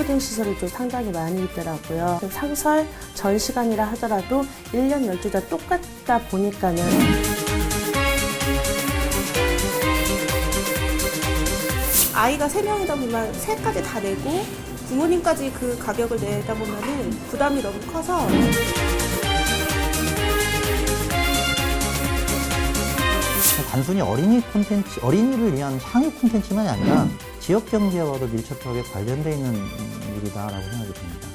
보딩 시설이 좀 상당히 많이 있더라고요. 상설 전 시간이라 하더라도 1년 12달 똑같다 보니까는 아이가 3명이다 보면 3까지 다 내고 부모님까지 그 가격을 내다 보면은 부담이 너무 커서 단순히 어린이 콘텐츠, 어린이를 위한 향유 콘텐츠만이 아니라 지역 경제와도 밀접하게 관련되어 있는 일이다라고 생각이 듭니다.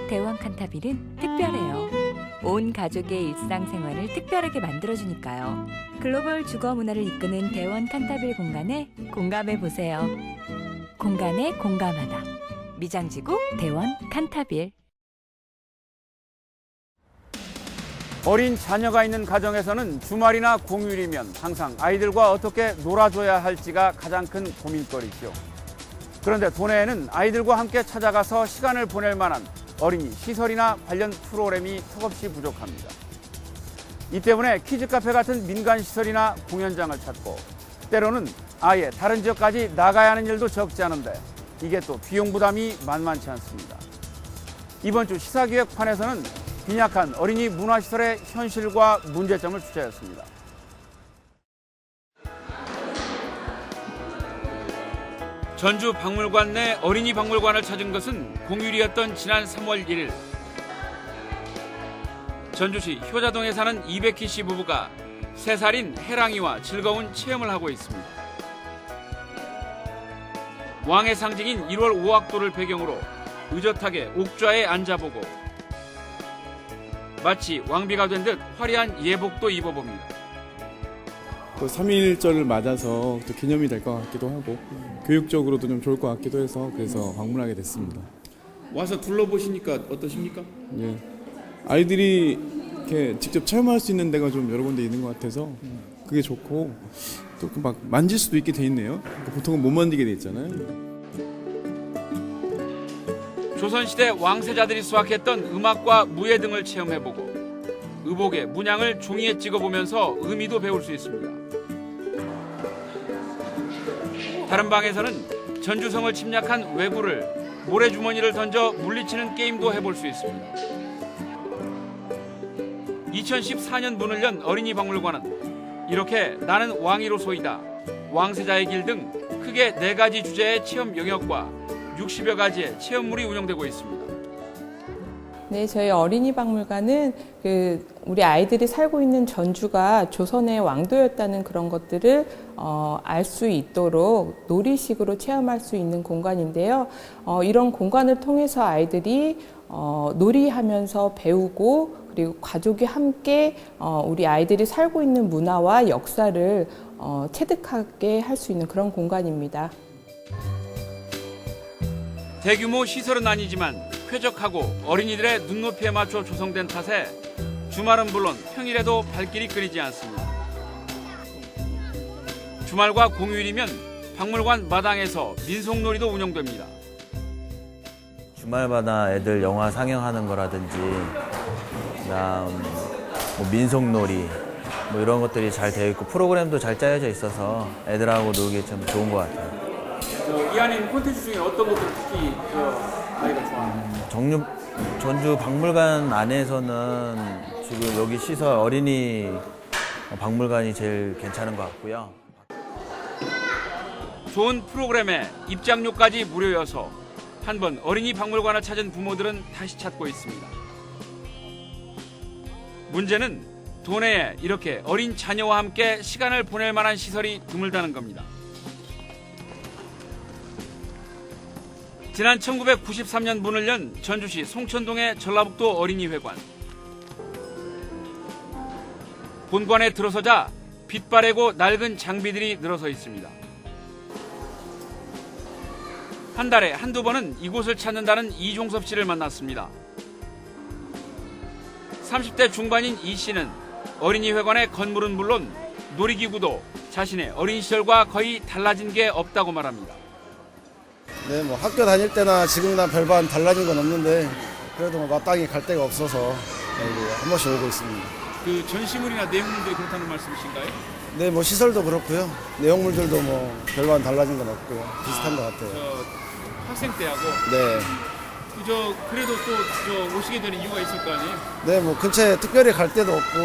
대원 칸타빌은 특별해요. 온 가족의 일상생활을 특별하게 만들어주니까요. 글로벌 주거 문화를 이끄는 대원 칸타빌 공간에 공감해보세요. 공간에 공감하다. 미장지구 대원 칸타빌. 어린 자녀가 있는 가정에서는 주말이나 공휴일이면 항상 아이들과 어떻게 놀아줘야 할지가 가장 큰 고민거리죠. 그런데 도내에는 아이들과 함께 찾아가서 시간을 보낼 만한 어린이 시설이나 관련 프로그램이 턱없이 부족합니다. 이 때문에 키즈카페 같은 민간시설이나 공연장을 찾고 때로는 아예 다른 지역까지 나가야 하는 일도 적지 않은데 이게 또 비용 부담이 만만치 않습니다. 이번 주 시사기획판에서는 빈약한 어린이 문화시설의 현실과 문제점을 취재했습니다. 전주 박물관 내 어린이 박물관을 찾은 것은 공휴일이었던 지난 3월 1일. 전주시 효자동에 사는 이백희 씨 부부가 3살인 해랑이와 즐거운 체험을 하고 있습니다. 왕의 상징인 1월 5학도를 배경으로 의젓하게 옥좌에 앉아보고 마치 왕비가 된 듯 화려한 예복도 입어봅니다. 또 3.1절을 맞아서 또 기념이 될 것 같기도 하고 교육적으로도 좀 좋을 것 같기도 해서 그래서 방문하게 됐습니다. 와서 둘러보시니까 어떠십니까? 예, 아이들이 이렇게 직접 체험할 수 있는 데가 좀 여러 군데 있는 것 같아서 그게 좋고 또 막 만질 수도 있게 돼 있네요. 보통은 못 만지게 돼 있잖아요. 조선시대 왕세자들이 수확했던 음악과 무예 등을 체험해보고 의복의 문양을 종이에 찍어보면서 의미도 배울 수 있습니다. 다른 방에서는 전주성을 침략한 왜구를 모래주머니를 던져 물리치는 게임도 해볼 수 있습니다. 2014년 문을 연 어린이 박물관은 이렇게 나는 왕이로소이다, 왕세자의 길 등 크게 4가지 주제의 체험 영역과 60여 가지의 체험물이 운영되고 있습니다. 네, 저희 어린이 박물관은 우리 아이들이 살고 있는 전주가 조선의 왕도였다는 그런 것들을 알 수 있도록 놀이식으로 체험할 수 있는 공간인데요. 이런 공간을 통해서 아이들이 놀이하면서 배우고 그리고 가족이 함께 우리 아이들이 살고 있는 문화와 역사를 체득하게 할 수 있는 그런 공간입니다. 대규모 시설은 아니지만 쾌적하고 어린이들의 눈높이에 맞춰 조성된 탓에 주말은 물론 평일에도 발길이 끊이지 않습니다. 주말과 공휴일이면 박물관 마당에서 민속놀이도 운영됩니다. 주말마다 애들 영화 상영하는 거라든지 그다음 뭐 민속놀이 뭐 이런 것들이 잘 되어 있고 프로그램도 잘 짜여져 있어서 애들하고 놀기 참 좋은 것 같아요. 이 안에 있는 콘텐츠 중에 어떤 것들 특히 아이가 좋아하나요? 전주 박물관 안에서는 지금 여기 시설 어린이 박물관이 제일 괜찮은 것 같고요. 좋은 프로그램에 입장료까지 무료여서 한 번 어린이 박물관을 찾은 부모들은 다시 찾고 있습니다. 문제는 도내에 이렇게 어린 자녀와 함께 시간을 보낼 만한 시설이 드물다는 겁니다. 지난 1993년 문을 연 전주시 송천동의 전라북도 어린이회관. 본관에 들어서자 빛바래고 낡은 장비들이 늘어서 있습니다. 한 달에 한두 번은 이곳을 찾는다는 이종섭 씨를 만났습니다. 30대 중반인 이 씨는 어린이회관의 건물은 물론 놀이기구도 자신의 어린 시절과 거의 달라진 게 없다고 말합니다. 네, 뭐 학교 다닐 때나 지금이나 별반 달라진 건 없는데 그래도 뭐 마땅히 갈 데가 없어서 여기 한 번씩 오고 있습니다. 그 전시물이나 내용물들이 그렇다는 말씀이신가요? 네, 뭐 시설도 그렇고요. 내용물들도 뭐 별반 달라진 건 없고요. 비슷한 것 같아요. 저 학생 때하고 네, 그래도 또 오시게 되는 이유가 있을 거 아니에요? 네, 뭐 근처에 특별히 갈 데도 없고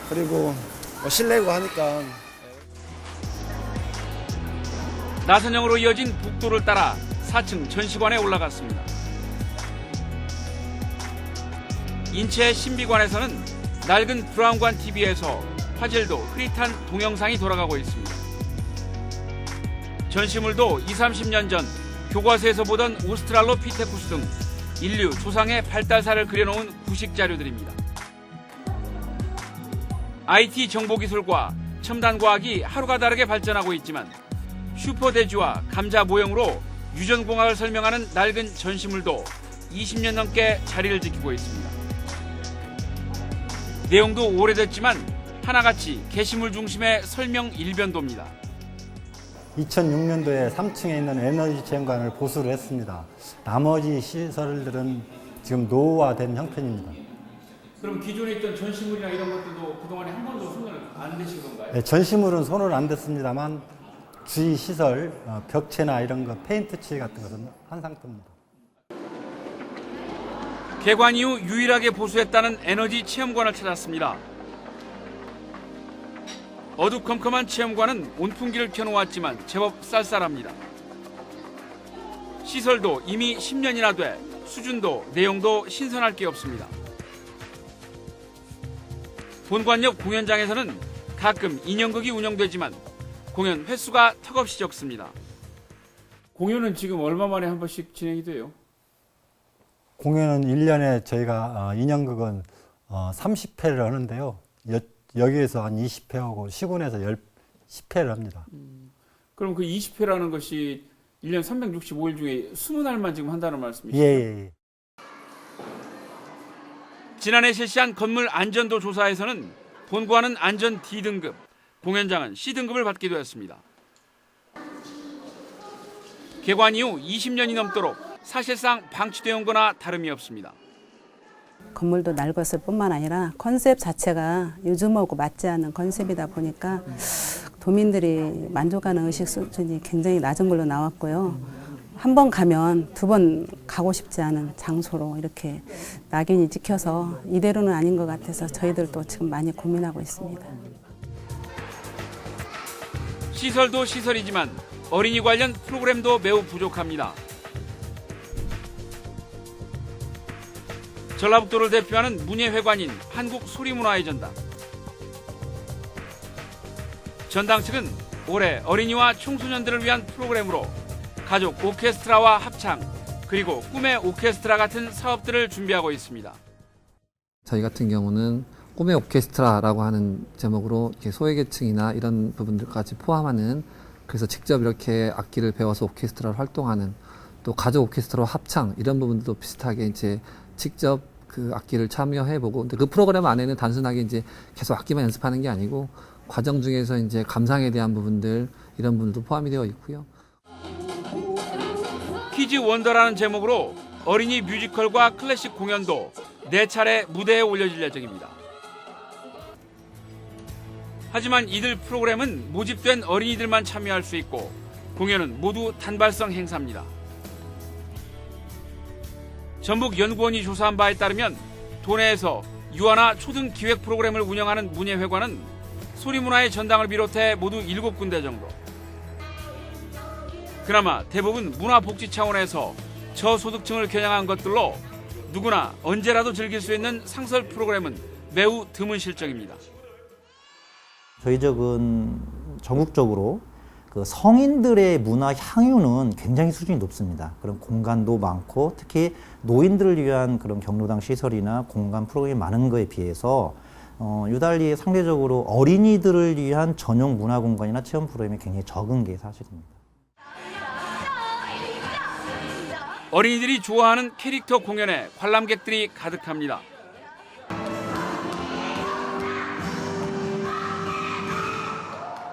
그리고 뭐 실내고 하니까. 나선형으로 이어진 북도를 따라 4층 전시관에 올라갔습니다. 인체 신비관에서는 낡은 브라운관 TV에서 화질도 흐릿한 동영상이 돌아가고 있습니다. 전시물도 20, 30년 전 교과서에서 보던 오스트랄로피테쿠스 등 인류 조상의 발달사를 그려놓은 구식 자료들입니다. IT 정보기술과 첨단과학이 하루가 다르게 발전하고 있지만 슈퍼대지와 감자 모형으로 유전공학을 설명하는 낡은 전시물도 20년 넘게 자리를 지키고 있습니다. 내용도 오래됐지만 하나같이 게시물 중심의 설명 일변도입니다. 2006년도에 3층에 있는 에너지 체험관을 보수를 했습니다. 나머지 시설들은 지금 노후화된 형편입니다. 그럼 기존에 있던 전시물이나 이런 것들도 그동안에 한 번도 손을 안 대신 건가요? 네, 전시물은 손을 안 댔습니다만 주위 시설, 벽체나 이런 거 페인트 칠 같은 것은 한 상태입니다. 개관 이후 유일하게 보수했다는 에너지 체험관을 찾았습니다. 어두컴컴한 체험관은 온풍기를 켜놓았지만 제법 쌀쌀합니다. 시설도 이미 10년이나 돼 수준도 내용도 신선할 게 없습니다. 본관 옆 공연장에서는 가끔 인형극이 운영되지만 공연 횟수가 턱없이 적습니다. 공연은 지금 얼마 만에 한 번씩 진행이 돼요? 공연은 1년에 저희가 인형극은 30회를 하는데요. 여기에서 한 20회 하고 시군에서 10회를 합니다. 그럼 그 20회라는 것이 1년 365일 중에 20날만 지금 한다는 말씀이시죠? 예. 지난해 실시한 건물 안전도 조사에서는 본관은 안전 D등급, 공연장은 C등급을 받기도 했습니다. 개관 이후 20년이 넘도록 사실상 방치되어 온 거나 다름이 없습니다. 건물도 낡았을 뿐만 아니라 컨셉 자체가 요즘하고 맞지 않는 컨셉이다 보니까 도민들이 만족하는 의식 수준이 굉장히 낮은 걸로 나왔고요. 한 번 가면 두 번 가고 싶지 않은 장소로 이렇게 낙인이 찍혀서 이대로는 아닌 것 같아서 저희들도 지금 많이 고민하고 있습니다. 시설도 시설이지만 어린이 관련 프로그램도 매우 부족합니다. 전라북도를 대표하는 문예회관인 한국소리문화의 전당. 전당 측은 올해 어린이와 청소년들을 위한 프로그램으로 가족 오케스트라와 합창, 그리고 꿈의 오케스트라 같은 사업들을 준비하고 있습니다. 저희 같은 경우는 꿈의 오케스트라라고 하는 제목으로 소외계층이나 이런 부분들까지 포함하는, 그래서 직접 이렇게 악기를 배워서 오케스트라로 활동하는, 또 가족 오케스트라 합창 이런 부분들도 비슷하게 이제 직접 그 악기를 참여해보고, 근데 그 프로그램 안에는 단순하게 이제 계속 악기만 연습하는 게 아니고 과정 중에서 이제 감상에 대한 부분들 이런 부분도 포함이 되어 있고요. 키즈 원더라는 제목으로 어린이 뮤지컬과 클래식 공연도 4차례 무대에 올려질 예정입니다. 하지만 이들 프로그램은 모집된 어린이들만 참여할 수 있고 공연은 모두 단발성 행사입니다. 전북연구원이 조사한 바에 따르면 도내에서 유아나 초등 기획 프로그램을 운영하는 문예회관은 소리문화의 전당을 비롯해 모두 7군데 정도. 그나마 대부분 문화복지 차원에서 저소득층을 겨냥한 것들로 누구나 언제라도 즐길 수 있는 상설 프로그램은 매우 드문 실정입니다. 저희 적은 전국적으로 그 성인들의 문화 향유는 굉장히 수준이 높습니다. 그런 공간도 많고 특히 노인들을 위한 그런 경로당 시설이나 공간 프로그램이 많은 거에 비해서 유달리 상대적으로 어린이들을 위한 전용 문화 공간이나 체험 프로그램이 굉장히 적은 게 사실입니다. 어린이들이 좋아하는 캐릭터 공연에 관람객들이 가득합니다.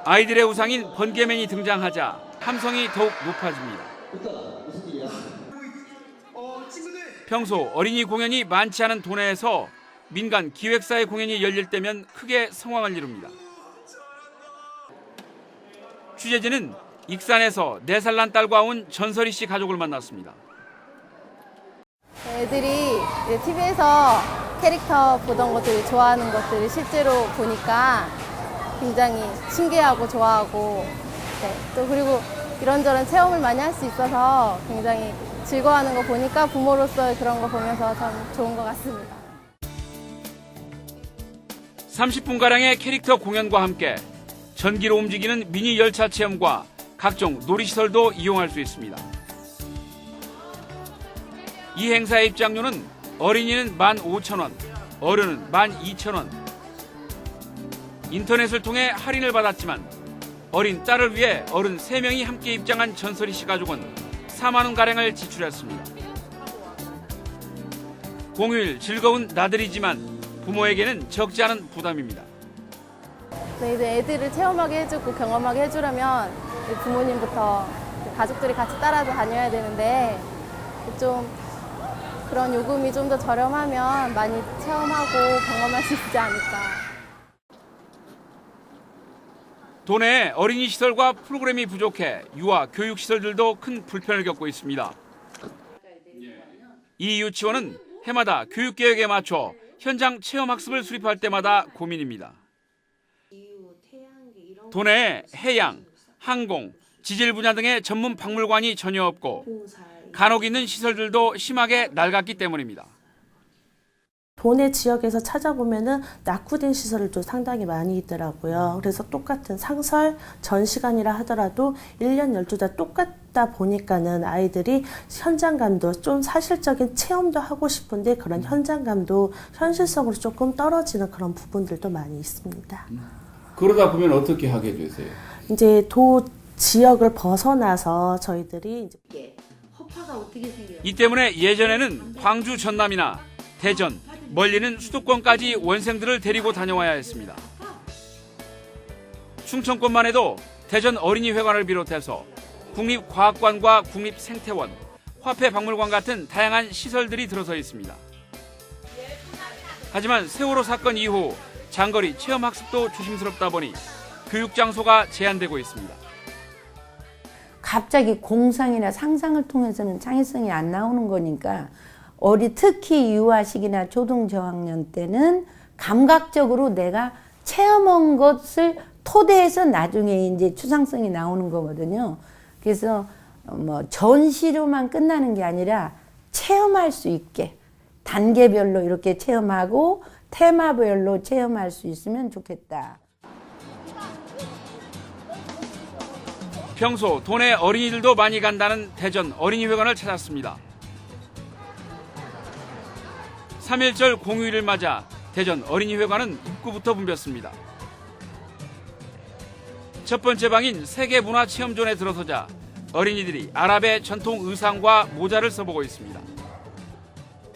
아이들의 우상인 번개맨이 등장하자 함성이 더욱 높아집니다. 평소 어린이 공연이 많지 않은 도내에서 민간 기획사의 공연이 열릴 때면 크게 성황을 이룹니다. 취재진은 익산에서 4살 난 딸과 온 전설이 씨 가족을 만났습니다. 애들이 TV에서 캐릭터 보던 것들을 좋아하는 것들을 실제로 보니까 굉장히 신기하고 좋아하고 또 그리고 이런저런 체험을 많이 할 수 있어서 굉장히 즐거워하는 거 보니까 부모로서 그런 거 보면서 참 좋은 것 같습니다. 30분가량의 캐릭터 공연과 함께 전기로 움직이는 미니 열차 체험과 각종 놀이시설도 이용할 수 있습니다. 이 행사의 입장료는 어린이는 15,000원, 어른은 12,000원. 인터넷을 통해 할인을 받았지만 어린 딸을 위해 어른 3명이 함께 입장한 전설이 씨 가족은 4만 원가량을 지출했습니다. 공휴일 즐거운 나들이지만 부모에게는 적지 않은 부담입니다. 이제 애들을 체험하게 해주고 경험하게 해주려면 부모님부터 가족들이 같이 따라서 다녀야 되는데 좀 그런 요금이 좀 더 저렴하면 많이 체험하고 경험할 수 있지 않을까. 도내에 어린이 시설과 프로그램이 부족해 유아 교육 시설들도 큰 불편을 겪고 있습니다. 이 유치원은 해마다 교육 계획에 맞춰 현장 체험 학습을 수립할 때마다 고민입니다. 도내에 해양, 항공, 지질 분야 등의 전문 박물관이 전혀 없고 간혹 있는 시설들도 심하게 낡았기 때문입니다. 도내 지역에서 찾아보면은 낙후된 시설들도 상당히 많이 있더라고요. 그래서 똑같은 상설 전시관이라 하더라도 1년 12달 똑같다 보니까는 아이들이 현장감도 좀 사실적인 체험도 하고 싶은데 그런 현장감도 현실성으로 조금 떨어지는 그런 부분들도 많이 있습니다. 그러다 보면 어떻게 하게 되세요? 이제 도 지역을 벗어나서 저희들이 이 때문에 예전에는 광주 전남이나 대전, 멀리는 수도권까지 원생들을 데리고 다녀와야 했습니다. 충청권만 해도 대전 어린이회관을 비롯해서 국립과학관과 국립생태원, 화폐박물관 같은 다양한 시설들이 들어서 있습니다. 하지만 세월호 사건 이후 장거리 체험학습도 조심스럽다 보니 교육장소가 제한되고 있습니다. 갑자기 공상이나 상상을 통해서는 창의성이 안 나오는 거니까 특히 유아식이나 초등저학년 때는 감각적으로 내가 체험한 것을 토대해서 나중에 이제 추상성이 나오는 거거든요. 그래서 전시로만 끝나는 게 아니라 체험할 수 있게 단계별로 이렇게 체험하고 테마별로 체험할 수 있으면 좋겠다. 평소 도내 어린이들도 많이 간다는 대전 어린이회관을 찾았습니다. 3.1절 공휴일을 맞아 대전 어린이회관은 입구부터 붐볐습니다. 첫 번째 방인 세계문화체험존에 들어서자 어린이들이 아랍의 전통 의상과 모자를 써보고 있습니다.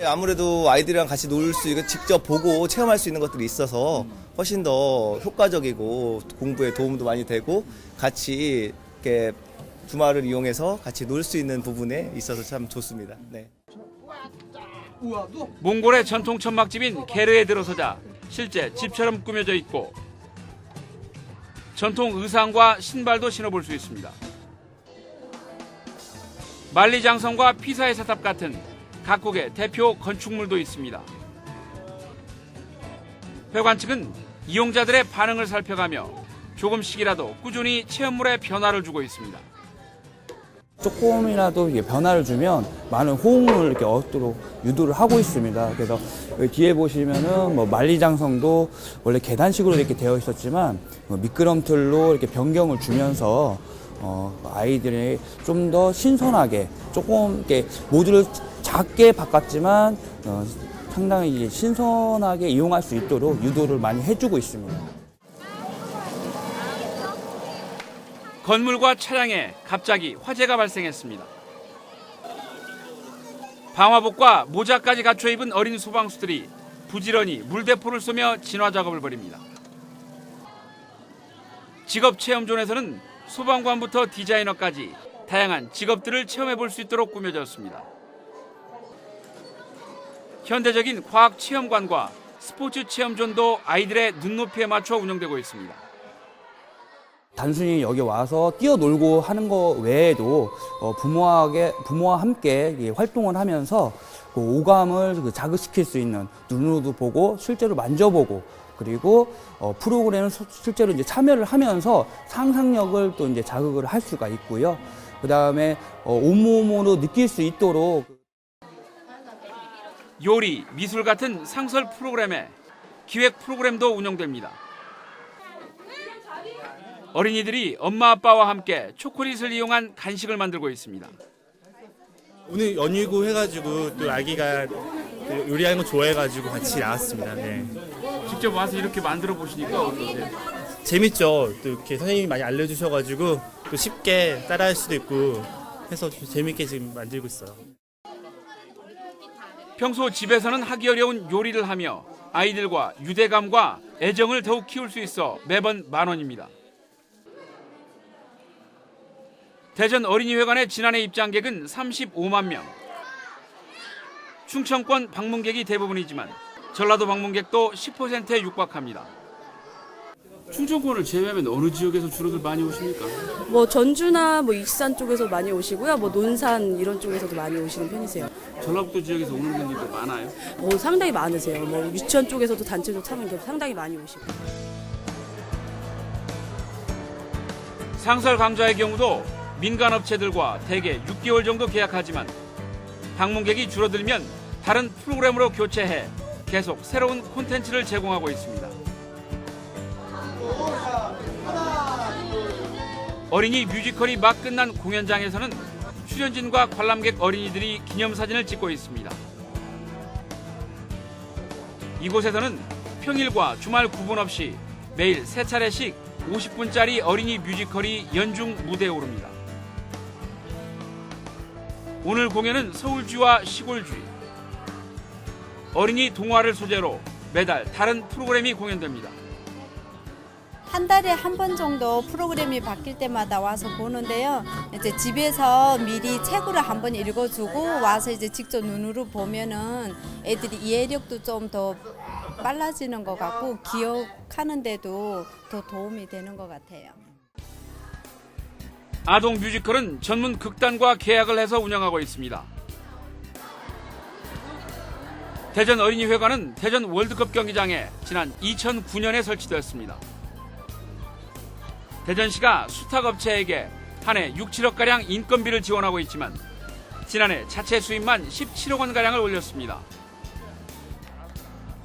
아무래도 아이들이랑 같이 놀 수 있고 직접 보고 체험할 수 있는 것들이 있어서 훨씬 더 효과적이고 공부에 도움도 많이 되고 같이 이렇게 주말을 이용해서 같이 놀 수 있는 부분에 있어서 참 좋습니다. 네. 몽골의 전통 천막집인 게르에 들어서자 실제 집처럼 꾸며져 있고 전통 의상과 신발도 신어볼 수 있습니다. 만리장성과 피사의 사탑 같은 각국의 대표 건축물도 있습니다. 회관 측은 이용자들의 반응을 살펴가며 조금씩이라도 꾸준히 체험물에 변화를 주고 있습니다. 조금이라도 이게 변화를 주면 많은 호응을 이렇게 얻도록 유도를 하고 있습니다. 그래서 뒤에 보시면은 만리장성도 원래 계단식으로 이렇게 되어 있었지만 미끄럼틀로 이렇게 변경을 주면서 아이들이 좀 더 신선하게 조금 이렇게 모듈을 작게 바꿨지만 상당히 신선하게 이용할 수 있도록 유도를 많이 해주고 있습니다. 건물과 차량에 갑자기 화재가 발생했습니다. 방화복과 모자까지 갖춰 입은 어린 소방수들이 부지런히 물대포를 쏘며 진화 작업을 벌입니다. 직업체험존에서는 소방관부터 디자이너까지 다양한 직업들을 체험해 볼 수 있도록 꾸며졌습니다. 현대적인 과학체험관과 스포츠 체험존도 아이들의 눈높이에 맞춰 운영되고 있습니다. 단순히 여기 와서 뛰어놀고 하는 거 외에도 부모와 함께 활동을 하면서 그 오감을 자극시킬 수 있는, 눈으로도 보고 실제로 만져보고, 그리고 프로그램을 실제로 이제 참여를 하면서 상상력을 또 이제 자극을 할 수가 있고요. 그 다음에 온몸으로 느낄 수 있도록 요리, 미술 같은 상설 프로그램에 기획 프로그램도 운영됩니다. 어린이들이 엄마 아빠와 함께 초콜릿을 이용한 간식을 만들고 있습니다. 오늘 연휴고 해가지고 또 아기가 요리하는 거 좋아해가지고 같이 나왔습니다. 네. 직접 와서 이렇게 만들어 보시니까 어떠세요? 재밌죠. 또 이렇게 선생님이 많이 알려주셔가지고 또 쉽게 따라할 수도 있고 해서 좀 재밌게 지금 만들고 있어요. 평소 집에서는 하기 어려운 요리를 하며 아이들과 유대감과 애정을 더욱 키울 수 있어 매번 10,000원입니다. 대전 어린이회관의 지난해 입장객은 35만 명. 충청권 방문객이 대부분이지만 전라도 방문객도 10%에 육박합니다. 충청권을 제외하면 어느 지역에서 주로들 많이 오십니까? 뭐 전주나 뭐 익산 쪽에서 많이 오시고요. 뭐 논산 이런 쪽에서도 많이 오시는 편이세요. 전라북도 지역에서 오는 분들도 많아요? 상당히 많으세요. 뭐 유치원 쪽에서도 단체로 참은 게 상당히 많이 오시고. 상설 강좌의 경우도 민간 업체들과 대개 6개월 정도 계약하지만 방문객이 줄어들면 다른 프로그램으로 교체해 계속 새로운 콘텐츠를 제공하고 있습니다. 어린이 뮤지컬이 막 끝난 공연장에서는 출연진과 관람객 어린이들이 기념사진을 찍고 있습니다. 이곳에서는 평일과 주말 구분 없이 매일 3차례씩 50분짜리 어린이 뮤지컬이 연중 무대에 오릅니다. 오늘 공연은 서울쥐와 시골쥐, 어린이 동화를 소재로 매달 다른 프로그램이 공연됩니다. 한 달에 한 번 정도 프로그램이 바뀔 때마다 와서 보는데요. 이제 집에서 미리 책으로 한번 읽어주고 와서 이제 직접 눈으로 보면은 애들이 이해력도 좀 더 빨라지는 것 같고 기억하는데도 더 도움이 되는 것 같아요. 아동 뮤지컬은 전문 극단과 계약을 해서 운영하고 있습니다. 대전 어린이회관은 대전 월드컵 경기장에 지난 2009년에 설치되었습니다. 대전시가 수탁업체에게 한 해 6, 7억가량 인건비를 지원하고 있지만 지난해 자체 수입만 17억 원가량을 올렸습니다.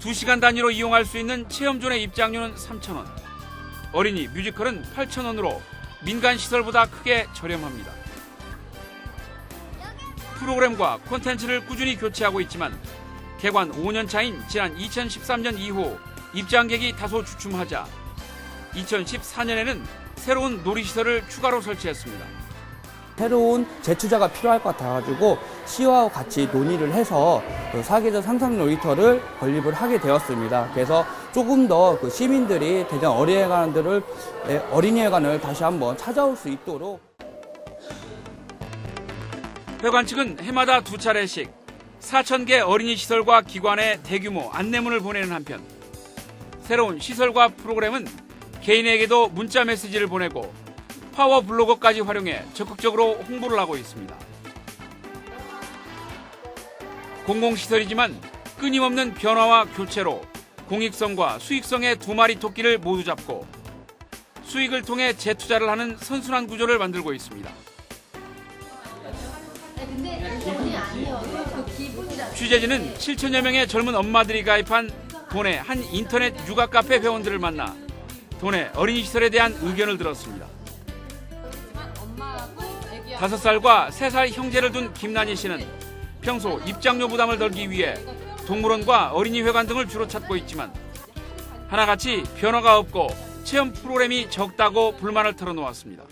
2시간 단위로 이용할 수 있는 체험존의 입장료는 3,000원, 어린이 뮤지컬은 8,000원으로 민간 시설보다 크게 저렴합니다. 프로그램과 콘텐츠를 꾸준히 교체하고 있지만 개관 5년 차인 지난 2013년 이후 입장객이 다소 주춤하자 2014년에는 새로운 놀이시설을 추가로 설치했습니다. 새로운 재투자가 필요할 것 같아가지고 시와 같이 논의를 해서 그 사계절 상상 놀이터를 건립을 하게 되었습니다. 그래서 조금 더 그 시민들이 대전 어린이회관을 다시 한번 찾아올 수 있도록. 회관 측은 해마다 2차례씩 4,000개 어린이 시설과 기관에 대규모 안내문을 보내는 한편 새로운 시설과 프로그램은 개인에게도 문자 메시지를 보내고 파워 블로거까지 활용해 적극적으로 홍보를 하고 있습니다. 공공시설이지만 끊임없는 변화와 교체로 공익성과 수익성의 2마리 토끼를 모두 잡고 수익을 통해 재투자를 하는 선순환 구조를 만들고 있습니다. 취재진은 7천여 명의 젊은 엄마들이 가입한 도내 한 인터넷 육아 카페 회원들을 만나 도내 어린이 시설에 대한 의견을 들었습니다. 5살과 3살 형제를 둔 김난희 씨는 평소 입장료 부담을 덜기 위해 동물원과 어린이회관 등을 주로 찾고 있지만 하나같이 변화가 없고 체험 프로그램이 적다고 불만을 털어놓았습니다.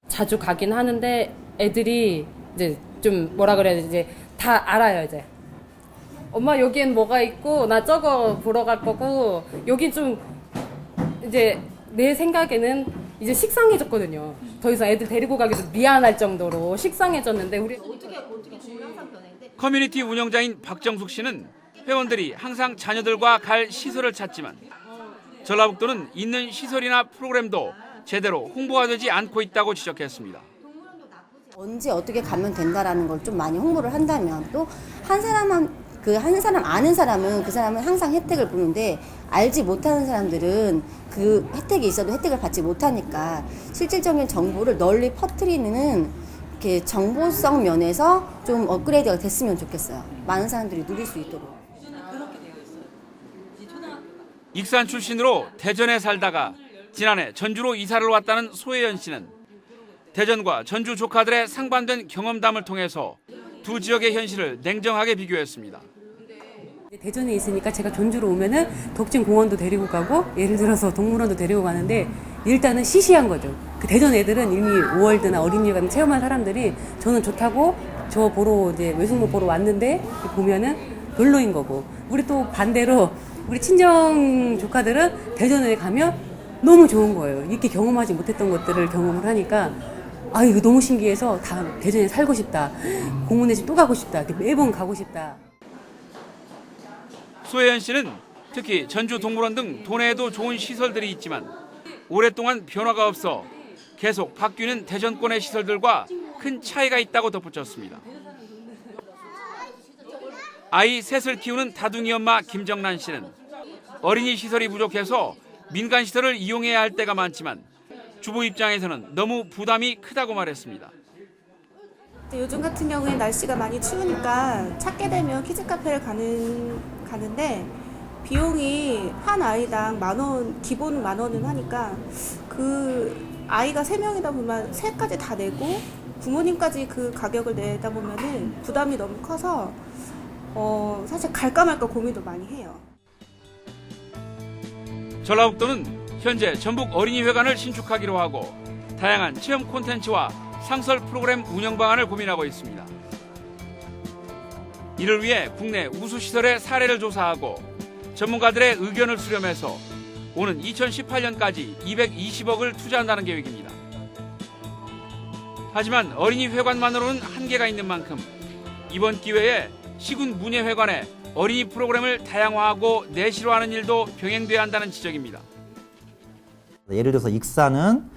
자주 가긴 하는데 애들이 이제 좀 뭐라 그래야 되지, 이제 다 알아요. 이제 엄마 여기엔 뭐가 있고 나 저거 보러 갈 거고 여기 좀 이제 내 생각에는 이제 식상해졌거든요. 더 이상 애들 데리고 가기도 미안할 정도로 식상해졌는데 우리 커뮤니티 운영자인 박정숙 씨는 회원들이 항상 자녀들과 갈 시설을 찾지만 전라북도는 있는 시설이나 프로그램도 제대로 홍보가 되지 않고 있다고 지적했습니다. 언제 어떻게 가면 된다라는 걸 좀 많이 홍보를 한다면 또 한 사람 아는 사람은 그 사람은 항상 혜택을 보는데 알지 못하는 사람들은 그 혜택이 있어도 혜택을 받지 못하니까 실질적인 정보를 널리 퍼뜨리는 이렇게 정보성 면에서 좀 업그레이드가 됐으면 좋겠어요. 많은 사람들이 누릴 수 있도록. 익산 출신으로 대전에 살다가 지난해 전주로 이사를 왔다는 소혜연 씨는 대전과 전주 조카들의 상반된 경험담을 통해서 두 지역의 현실을 냉정하게 비교했습니다. 대전에 있으니까 제가 전주로 오면은 덕진공원도 데리고 가고 예를 들어서 동물원도 데리고 가는데 일단은 시시한 거죠. 그 대전 애들은 이미 5월드나 어린이관 체험한 사람들이 저는 좋다고 저 보러 이제 외숙모 보러 왔는데 보면은 별로인 거고 우리 또 반대로 우리 친정 조카들은 대전에 가면 너무 좋은 거예요. 이렇게 경험하지 못했던 것들을 경험을 하니까 아 이거 너무 신기해서 다 대전에 살고 싶다. 공문회 집 또 가고 싶다. 매번 가고 싶다. 소혜연 씨는 특히 전주 동물원 등 도내에도 좋은 시설들이 있지만 오랫동안 변화가 없어 계속 바뀌는 대전권의 시설들과 큰 차이가 있다고 덧붙였습니다. 아이 셋을 키우는 다둥이 엄마 김정란 씨는 어린이 시설이 부족해서 민간 시설을 이용해야 할 때가 많지만 주부 입장에서는 너무 부담이 크다고 말했습니다. 요즘 같은 경우에 날씨가 많이 추우니까 찾게 되면 키즈카페를 가는데 비용이 한 아이당 10,000원, 기본 10,000원은 하니까 그 아이가 3명이다 보면 세까지 다 내고 부모님까지 그 가격을 내다 보면은 부담이 너무 커서 사실 갈까 말까 고민도 많이 해요. 전라북도는 현재 전북 어린이회관을 신축하기로 하고 다양한 체험 콘텐츠와 상설 프로그램 운영 방안을 고민하고 있습니다. 이를 위해 국내 우수시설의 사례를 조사하고 전문가들의 의견을 수렴해서 오는 2018년까지 220억을 투자한다는 계획입니다. 하지만 어린이회관만으로는 한계가 있는 만큼 이번 기회에 시군 문예회관에 어린이 프로그램을 다양화하고 내실화하는 일도 병행돼야 한다는 지적입니다. 예를 들어서 익산은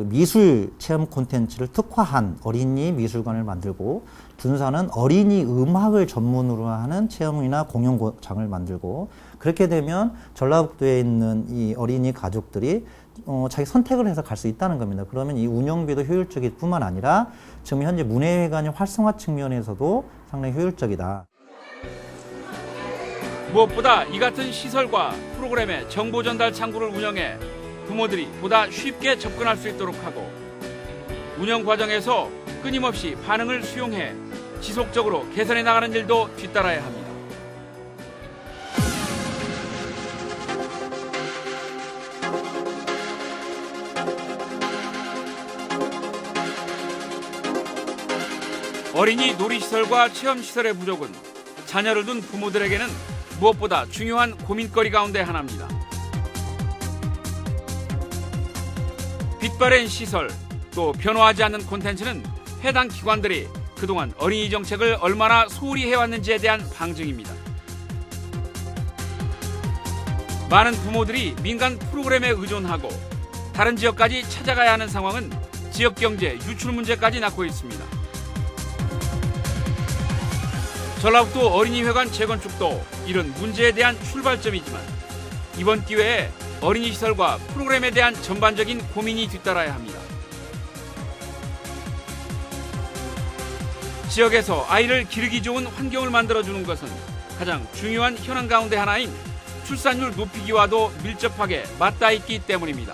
미술 체험 콘텐츠를 특화한 어린이 미술관을 만들고 군산은 어린이 음악을 전문으로 하는 체험이나 공연장을 만들고 그렇게 되면 전라북도에 있는 이 어린이 가족들이 자기 선택을 해서 갈 수 있다는 겁니다. 그러면 이 운영비도 효율적일 뿐만 아니라 지금 현재 문예회관의 활성화 측면에서도 상당히 효율적이다. 무엇보다 이 같은 시설과 프로그램의 정보 전달 창구를 운영해 부모들이 보다 쉽게 접근할 수 있도록 하고 운영 과정에서 끊임없이 반응을 수용해 지속적으로 개선해 나가는 일도 뒤따라야 합니다. 어린이 놀이시설과 체험시설의 부족은 자녀를 둔 부모들에게는 무엇보다 중요한 고민거리 가운데 하나입니다. 빛바랜 시설, 또 변화하지 않는 콘텐츠는 해당 기관들이 그동안 어린이 정책을 얼마나 소홀히 해왔는지에 대한 방증입니다. 많은 부모들이 민간 프로그램에 의존하고 다른 지역까지 찾아가야 하는 상황은 지역 경제 유출 문제까지 낳고 있습니다. 전라북도 어린이회관 재건축도 이런 문제에 대한 출발점이지만 이번 기회에 어린이 시설과 프로그램에 대한 전반적인 고민이 뒤따라야 합니다. 지역에서 아이를 기르기 좋은 환경을 만들어주는 것은 가장 중요한 현안 가운데 하나인 출산율 높이기와도 밀접하게 맞닿아 있기 때문입니다.